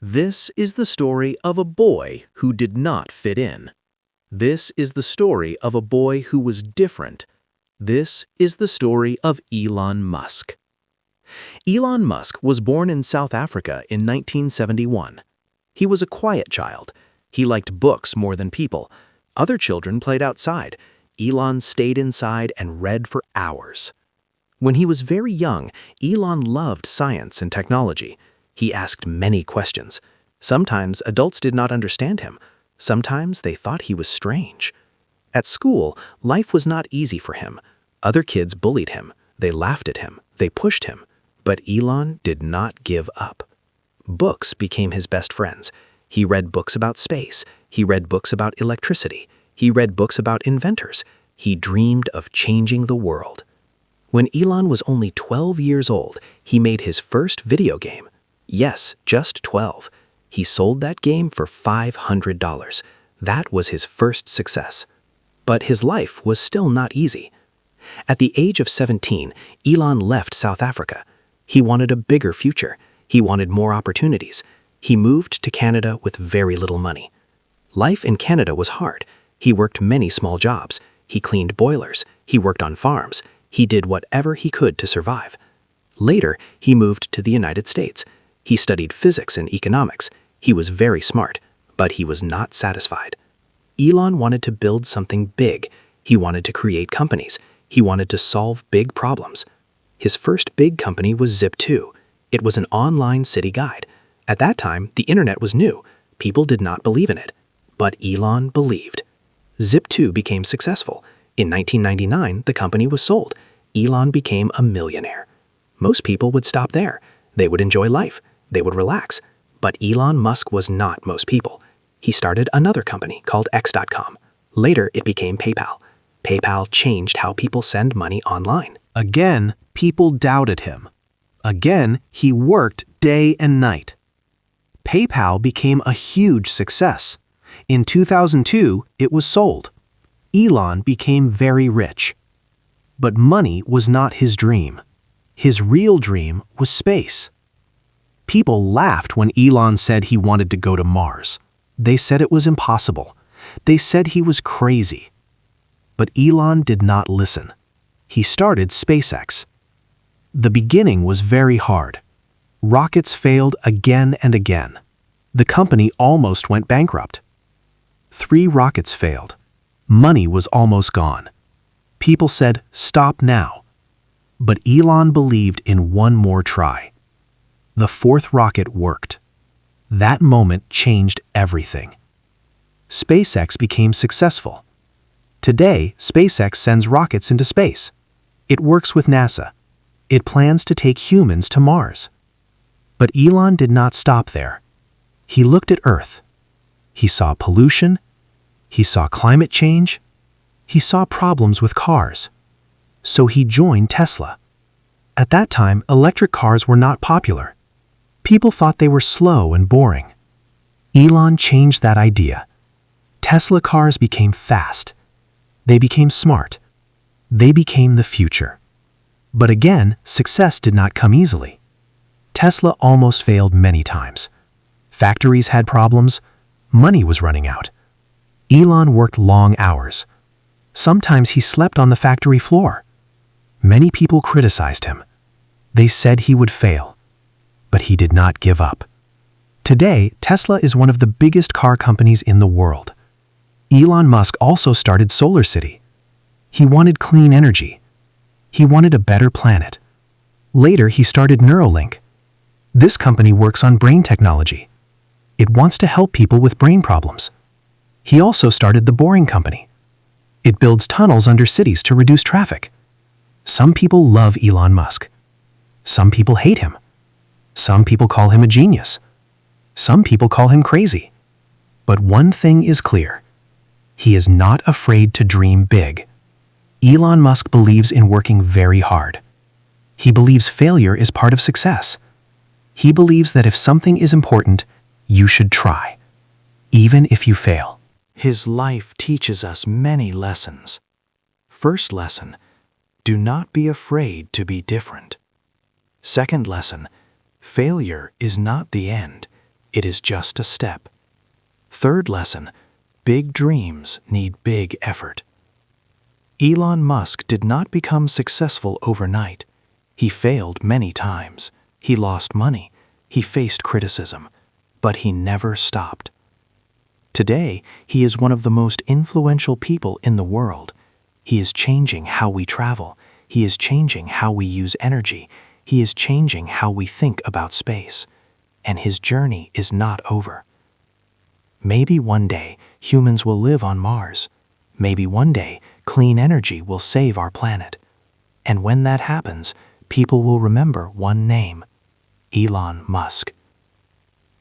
This is the story of a boy who did not fit in. This is the story of a boy who was different. This is the story of Elon Musk. Elon Musk was born in South Africa in 1971. He was a quiet child. He liked books more than people. Other children played outside. Elon stayed inside and read for hours. When he was very young, Elon loved science and technology. He asked many questions. Sometimes adults did not understand him. Sometimes they thought he was strange. At school, life was not easy for him. Other kids bullied him. They laughed at him. They pushed him. But Elon did not give up. Books became his best friends. He read books about space. He read books about electricity. He read books about inventors. He dreamed of changing the world. When Elon was only 12 years old, he made his first video game. Yes, just 12. He sold that game for $500. That was his first success. But his life was still not easy. At the age of 17, Elon left South Africa. He wanted a bigger future. He wanted more opportunities. He moved to Canada with very little money. Life in Canada was hard. He worked many small jobs. He cleaned boilers. He worked on farms. He did whatever he could to survive. Later, he moved to the United States. He studied physics and economics. He was very smart, but he was not satisfied. Elon wanted to build something big. He wanted to create companies. He wanted to solve big problems. His first big company was Zip2. It was an online city guide. At that time, the internet was new. People did not believe in it. But Elon believed. Zip2 became successful. In 1999, the company was sold. Elon became a millionaire. Most people would stop there. They would enjoy life. They would relax. But Elon Musk was not most people. He started another company called X.com. Later, it became PayPal. PayPal changed how people send money online. Again, people doubted him. Again, he worked day and night. PayPal became a huge success. In 2002, it was sold. Elon became very rich. But money was not his dream. His real dream was space. People laughed when Elon said he wanted to go to Mars. They said it was impossible. They said he was crazy. But Elon did not listen. He started SpaceX. The beginning was very hard. Rockets failed again and again. The company almost went bankrupt. 3 rockets failed. Money was almost gone. People said, "Stop now." But Elon believed in one more try. The 4th rocket worked. That moment changed everything. SpaceX became successful. Today, SpaceX sends rockets into space. It works with NASA. It plans to take humans to Mars. But Elon did not stop there. He looked at Earth. He saw pollution. He saw climate change. He saw problems with cars. So he joined Tesla. At that time, electric cars were not popular. People thought they were slow and boring. Elon changed that idea. Tesla cars became fast. They became smart. They became the future. But again, success did not come easily. Tesla almost failed many times. Factories had problems. Money was running out. Elon worked long hours. Sometimes he slept on the factory floor. Many people criticized him. They said he would fail. But he did not give up. Today, Tesla is one of the biggest car companies in the world. Elon Musk also started SolarCity. He wanted clean energy. He wanted a better planet. Later, he started Neuralink. This company works on brain technology. It wants to help people with brain problems. He also started the Boring Company. It builds tunnels under cities to reduce traffic. Some people love Elon Musk. Some people hate him. Some people call him a genius. Some people call him crazy. But one thing is clear. He is not afraid to dream big. Elon Musk believes in working very hard. He believes failure is part of success. He believes that if something is important, you should try, even if you fail. His life teaches us many lessons. First lesson, do not be afraid to be different. Second lesson, failure is not the end. It is just a step. Third lesson, big dreams need big effort. Elon Musk did not become successful overnight. He failed many times. He lost money. He faced criticism. But he never stopped. Today, he is one of the most influential people in the world. He is changing how we travel. He is changing how we use energy. He is changing how we think about space. And his journey is not over. Maybe one day, humans will live on Mars. Maybe one day, clean energy will save our planet. And when that happens, people will remember one name, Elon Musk.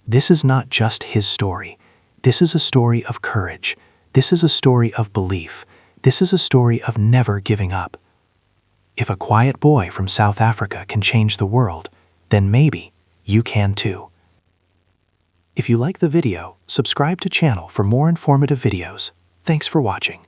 This is not just his story. This is a story of courage. This is a story of belief. This is a story of never giving up. If a quiet boy from South Africa can change the world, then maybe you can too. If you like the video, subscribe to channel for more informative videos. Thanks for watching.